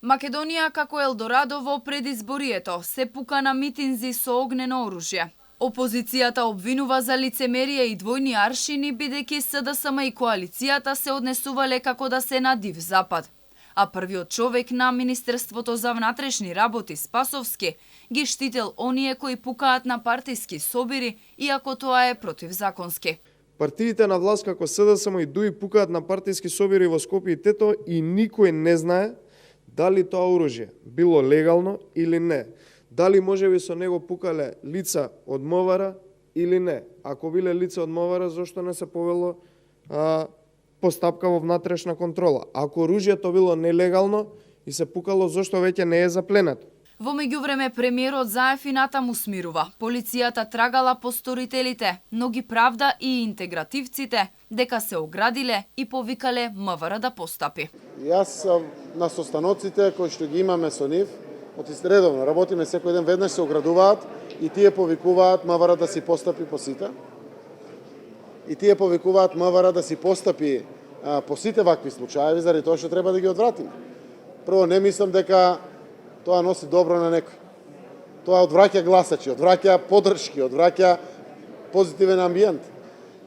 Македонија како Елдорадо во предизборието се пука на митинзи со огнено оружје. Опозицијата обвинува за лицемерие и двојни аршини, бидејќи СДСМ и коалицијата се однесувале како да се на див запад. А првиот човек на Министерството за внатрешни работи, Спасовски, ги штител оние кои пукаат на партиски собири, иако тоа е противзаконски. Партиите на власт како СДСМ и ДУИ пукаат на партиски собири во Скопје и Тето и никој не знае дали тоа оружје било легално или не. Дали можеби со него пукале лица од МВР или не. Ако биле лица од МВР, зошто не се повело постапка во внатрешна контрола? Ако оружјето било нелегално и се пукало, зошто веќе не е запленато? Во меѓувреме премиерот Заев и натаму смирува. Полицијата трагала по сторителите, но ги правда и интегративците дека се оградиле и повикале МВР да постапи. Јас на состаноците кои што ги имаме со нив, редовно работиме секој ден, веднаш се оградуваат и тие повикуваат МВР да си постапи по сите. И тие повикуваат МВР да си постапи по сите вакви случаи, заради тоа што треба да ги одвратиме. Прво, не мислам дека тоа носи добро на некој. Тоа одвраќа гласачи, одвраќа поддршки, одвраќа позитивен амбиент.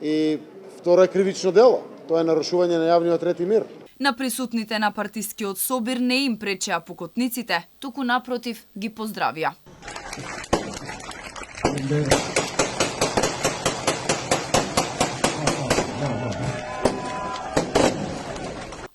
И второ е кривично дело. Тоа е нарушување на јавниот ред и мир. На присутните на партискиот собир не им пречеа пукотниците, туку напротив ги поздравија.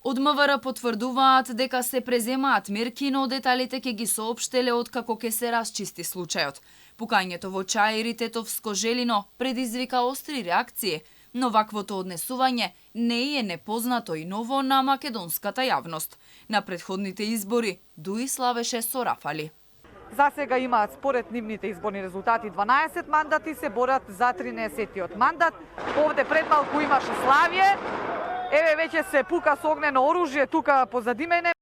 Од МВР потврдуваат дека се преземаат мерки, но деталите ќе ги соопштеле откако ќе се расчисти случајот. Пукањето во Чаир и Тетовско Желино предизвика остри реакции, но ваквото однесување не е непознато и ново на македонската јавност. На претходните избори ДУИ славеше со рафали. За сега имаат според нивните изборни резултати 12 мандати, се борат за 13-тиот мандат. Овде пред малку имаше славје. Еве веќе се пука со огнено оружје тука позади мене.